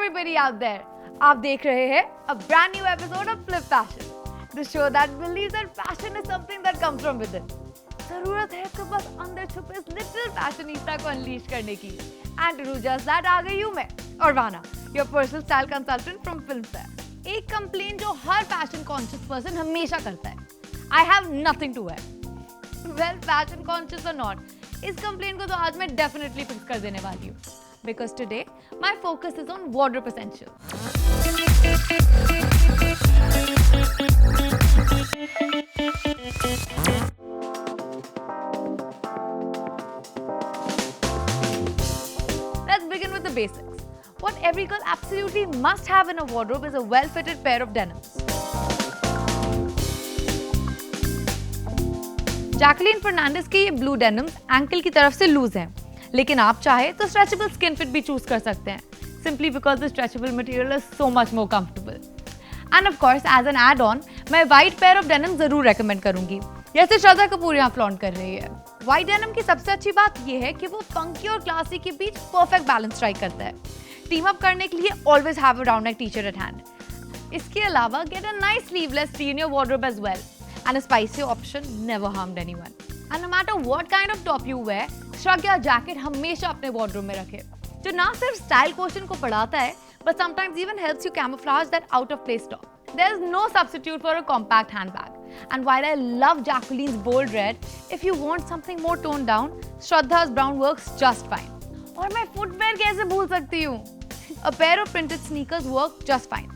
everybody out there. आप देख रहे हैं a brand new episode of Flip Fashion, the show that believes that fashion is something that comes from within. जरूरत है तो बस अंदर छुपे इस little fashionista को unleash करने की. And to do just that आ गई हूँ मैं, Orvana, your personal style consultant from Filmfare. एक complaint जो हर fashion conscious person हमेशा करता है. I have nothing to wear. Well, fashion conscious or not, इस complaint को तो आज मैं definitely fix कर देने वाली हूँ. Because today, my focus is on wardrobe essentials. Let's begin with the basics. What every girl absolutely must have in a wardrobe is a well-fitted pair of denims. Jacqueline Fernandez के ये blue denims ankle की तरफ से loose हैं, लेकिन आप चाहे तो स्ट्रेचेबल स्किन फिट भी चूज कर सकते हैं, simply because the stretchable material is so much more comfortable. And of course as an add on मैं वाइट पेयर ऑफ डेनिम जरूर रेकमेंड करूंगी, जैसे श्रद्धा कपूर यहाँ फ्लॉन्ट कर रही है. वाइट डेनिम की सबसे अच्छी बात यह है कि वो फंकी और क्लासी के बीच परफेक्ट बैलेंस स्ट्राइक करता है. टीम अप करने के लिए always have a round neck t-shirt at hand. इसके अलावा get a nice sleeveless tee in your wardrobe as well, and a spicy option never harmed anyone. And no matter what kind of top you wear, shrug या jacket हमेशा अपने wardrobe में रखें, जो ना सिर्फ style quotient को बढ़ाता है, but sometimes even helps you camouflage that out of place top. There is no substitute for a compact handbag. And while I love Jacqueline's bold red, if you want something more toned down, Shraddha's brown works just fine. और मैं footwear कैसे भूल सकती हूँ? A pair of printed sneakers work just fine.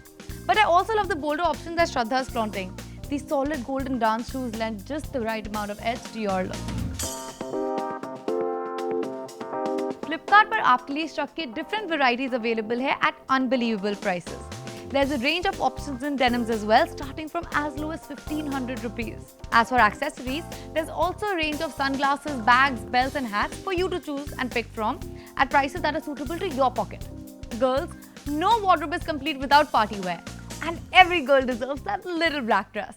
But I also love the bolder options that Shraddha is flaunting. These solid golden dance shoes lend just the right amount of edge to your look. Flipkart पर आपके लिए stock के different varieties available है at unbelievable prices. There's a range of options in denims as well, starting from as low as 1,500 rupees. As for accessories, there's also a range of sunglasses, bags, belts and hats for you to choose and pick from at prices that are suitable to your pocket. Girls, no wardrobe is complete without party wear. And every girl deserves that little black dress.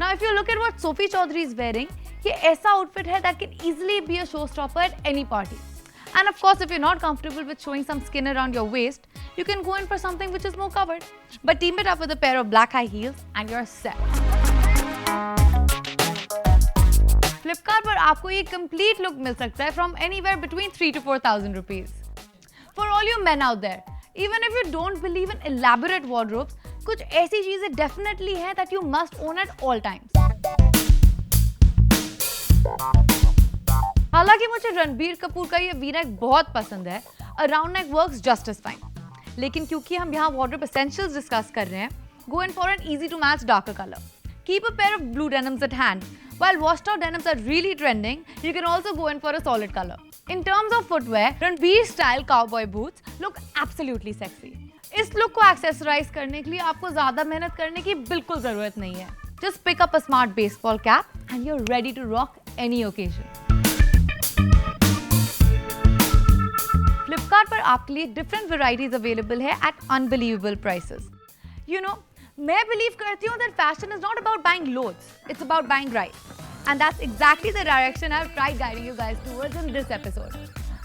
Now, if you look at what Sophie Chaudhary is wearing, ये ऐसा outfit है that can easily be a showstopper at any party. And of course, if you're not comfortable with showing some skin around your waist, you can go in for something which is more covered. But team it up with a pair of black high heels and you're set. Flipkart पर आपको ये complete look मिल सकता है from anywhere between 3,000 to 4,000 rupees. For all you men out there, even if you don't believe in elaborate wardrobes, कुछ ऐसी चीजें definitely हैं that you must own at all times. हालांकि मुझे रणबीर कपूर का ये V-neck बहुत पसंद है, a round neck works just as fine. लेकिन क्योंकि हम यहाँ wardrobe essentials discuss कर रहे हैं, go in for an easy to match darker color. Keep a pair of blue denims at hand. While washed out denims are really trending, you can also go in for a solid color. In terms of footwear, Ranveer style cowboy boots look absolutely sexy. इस look को accessorize करने के लिए आपको ज़्यादा मेहनत करने की बिल्कुल ज़रूरत नहीं है. Just pick up a smart baseball cap and you're ready to rock any occasion. Flipkart पर आपके लिए different varieties available है at unbelievable prices. You know, मैं believe करती हूँ that fashion is not about buying loads, it's about buying right. And that's exactly the direction I've tried guiding you guys towards in this episode.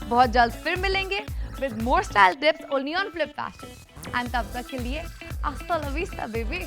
बहुत जल्द फिर मिलेंगे with more style tips only on Flip Fashion. And तब तक के लिए hasta la vista, baby.